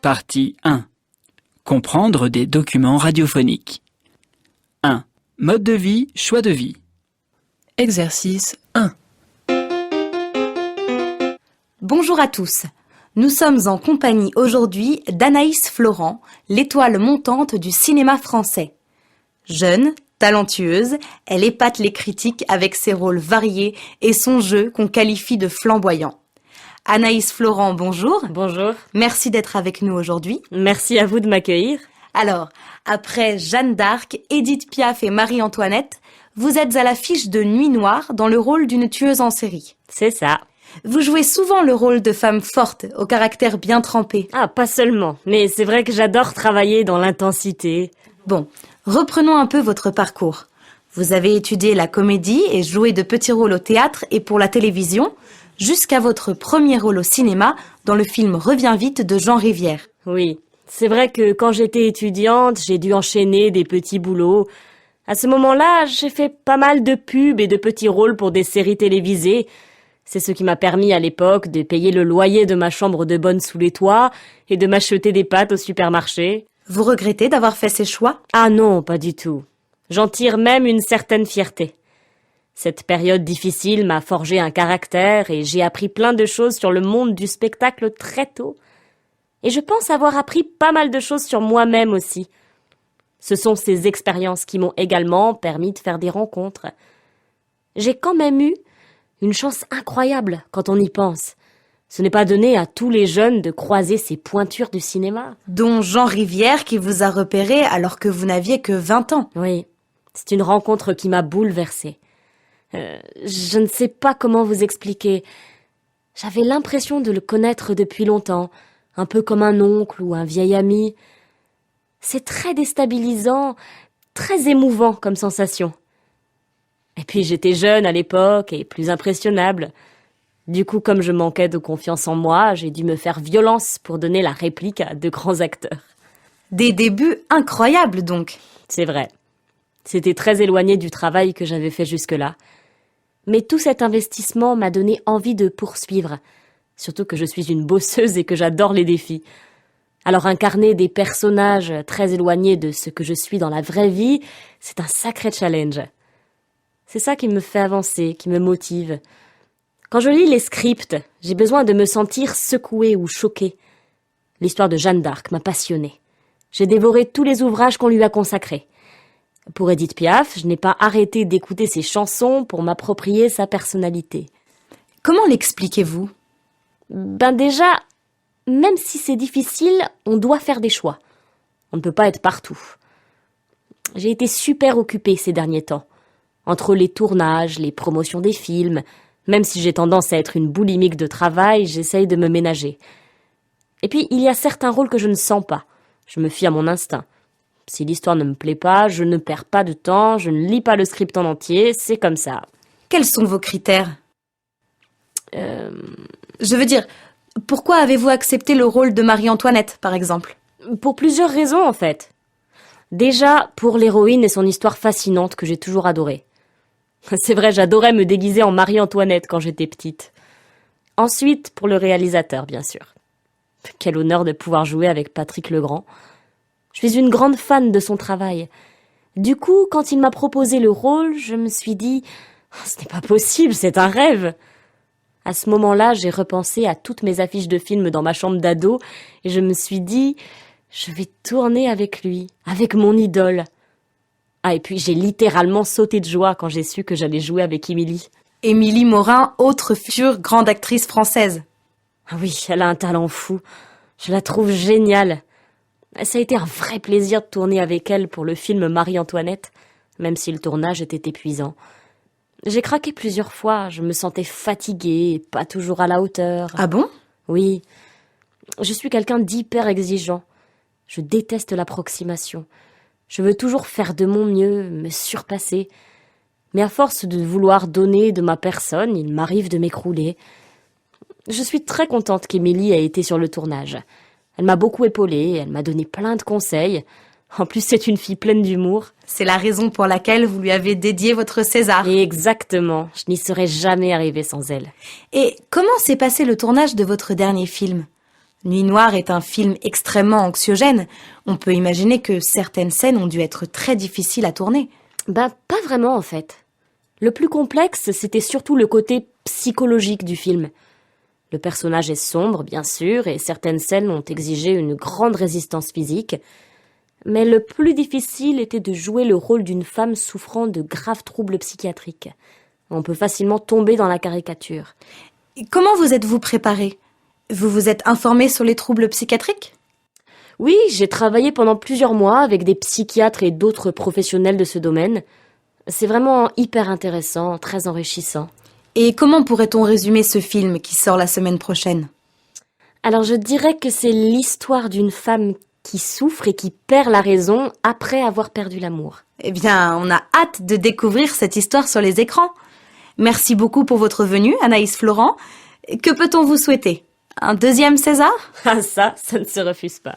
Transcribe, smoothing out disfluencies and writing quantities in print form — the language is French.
Partie 1. Comprendre des documents radiophoniques. 1. Mode de vie, choix de vie. Exercice 1. Bonjour à tous. Nous sommes en compagnie aujourd'hui d'Anaïs Florent, l'étoile montante du cinéma français. Jeune, talentueuse, elle épate les critiques avec ses rôles variés et son jeu qu'on qualifie de flamboyant. Anaïs Florent, bonjour. Bonjour. Merci d'être avec nous aujourd'hui. Merci à vous de m'accueillir. Alors, après Jeanne d'Arc, Édith Piaf et Marie-Antoinette, vous êtes à l'affiche de Nuit Noire dans le rôle d'une tueuse en série. C'est ça. Vous jouez souvent le rôle de femme forte, au caractère bien trempé. Ah, pas seulement, mais c'est vrai que j'adore travailler dans l'intensité. Bon, reprenons un peu votre parcours. Vous avez étudié la comédie et joué de petits rôles au théâtre et pour la télévision, jusqu'à votre premier rôle au cinéma dans le film Reviens vite de Jean Rivière. Oui, c'est vrai que quand j'étais étudiante, j'ai dû enchaîner des petits boulots. À ce moment-là, j'ai fait pas mal de pubs et de petits rôles pour des séries télévisées. C'est ce qui m'a permis à l'époque de payer le loyer de ma chambre de bonne sous les toits et de m'acheter des pâtes au supermarché. Vous regrettez d'avoir fait ces choix ? Ah non, pas du tout. J'en tire même une certaine fierté. Cette période difficile m'a forgé un caractère et j'ai appris plein de choses sur le monde du spectacle très tôt. Et je pense avoir appris pas mal de choses sur moi-même aussi. Ce sont ces expériences qui m'ont également permis de faire des rencontres. J'ai quand même eu une chance incroyable quand on y pense. Ce n'est pas donné à tous les jeunes de croiser ces pointures du cinéma. Dont Jean Rivière qui vous a repéré alors que vous n'aviez que 20 ans. Oui, c'est une rencontre qui m'a bouleversée. Je ne sais pas comment vous expliquer. J'avais l'impression de le connaître depuis longtemps, un peu comme un oncle ou un vieil ami. C'est très déstabilisant, très émouvant comme sensation. Et puis j'étais jeune à l'époque et plus impressionnable. Du coup, comme je manquais de confiance en moi, j'ai dû me faire violence pour donner la réplique à de grands acteurs. Des débuts incroyables donc. C'est vrai. C'était très éloigné du travail que j'avais fait jusque-là. Mais tout cet investissement m'a donné envie de poursuivre. Surtout que je suis une bosseuse et que j'adore les défis. Alors incarner des personnages très éloignés de ce que je suis dans la vraie vie, c'est un sacré challenge. C'est ça qui me fait avancer, qui me motive. Quand je lis les scripts, j'ai besoin de me sentir secouée ou choquée. L'histoire de Jeanne d'Arc m'a passionnée. J'ai dévoré tous les ouvrages qu'on lui a consacrés. Pour Édith Piaf, je n'ai pas arrêté d'écouter ses chansons pour m'approprier sa personnalité. Comment l'expliquez-vous ? Déjà, même si c'est difficile, on doit faire des choix. On ne peut pas être partout. J'ai été super occupée ces derniers temps. Entre les tournages, les promotions des films, même si j'ai tendance à être une boulimique de travail, j'essaye de me ménager. Et puis, il y a certains rôles que je ne sens pas. Je me fie à mon instinct. Si l'histoire ne me plaît pas, je ne perds pas de temps, je ne lis pas le script en entier, c'est comme ça. Quels sont vos critères ? Je veux dire, pourquoi avez-vous accepté le rôle de Marie-Antoinette, par exemple ? Pour plusieurs raisons, en fait. Déjà, pour l'héroïne et son histoire fascinante que j'ai toujours adorée. C'est vrai, j'adorais me déguiser en Marie-Antoinette quand j'étais petite. Ensuite, pour le réalisateur, bien sûr. Quel honneur de pouvoir jouer avec Patrick Legrand. Je suis une grande fan de son travail. Du coup, quand il m'a proposé le rôle, je me suis dit « Ce n'est pas possible, c'est un rêve !» À ce moment-là, j'ai repensé à toutes mes affiches de films dans ma chambre d'ado et je me suis dit « Je vais tourner avec lui, avec mon idole !» Ah, et puis j'ai littéralement sauté de joie quand j'ai su que j'allais jouer avec Émilie. Émilie Morin, autre future grande actrice française. Ah oui, elle a un talent fou. Je la trouve géniale. Ça a été un vrai plaisir de tourner avec elle pour le film Marie-Antoinette, même si le tournage était épuisant. J'ai craqué plusieurs fois, je me sentais fatiguée et pas toujours à la hauteur. Ah bon ? Oui. Je suis quelqu'un d'hyper exigeant. Je déteste l'approximation. Je veux toujours faire de mon mieux, me surpasser. Mais à force de vouloir donner de ma personne, il m'arrive de m'écrouler. Je suis très contente qu'Émilie ait été sur le tournage. Elle m'a beaucoup épaulée, elle m'a donné plein de conseils. En plus, c'est une fille pleine d'humour. C'est la raison pour laquelle vous lui avez dédié votre César. Exactement, je n'y serais jamais arrivée sans elle. Et comment s'est passé le tournage de votre dernier film ? Nuit Noire est un film extrêmement anxiogène. On peut imaginer que certaines scènes ont dû être très difficiles à tourner. Pas vraiment en fait. Le plus complexe, c'était surtout le côté psychologique du film. Le personnage est sombre, bien sûr, et certaines scènes ont exigé une grande résistance physique. Mais le plus difficile était de jouer le rôle d'une femme souffrant de graves troubles psychiatriques. On peut facilement tomber dans la caricature. Comment vous êtes-vous préparé? Vous vous êtes informé sur les troubles psychiatriques? Oui, j'ai travaillé pendant plusieurs mois avec des psychiatres et d'autres professionnels de ce domaine. C'est vraiment hyper intéressant, très enrichissant. Et comment pourrait-on résumer ce film qui sort la semaine prochaine? Alors je dirais que c'est l'histoire d'une femme qui souffre et qui perd la raison après avoir perdu l'amour. Eh bien, on a hâte de découvrir cette histoire sur les écrans. Merci beaucoup pour votre venue, Anaïs Florent. Que peut-on vous souhaiter? Un deuxième César? Ah ça ne se refuse pas.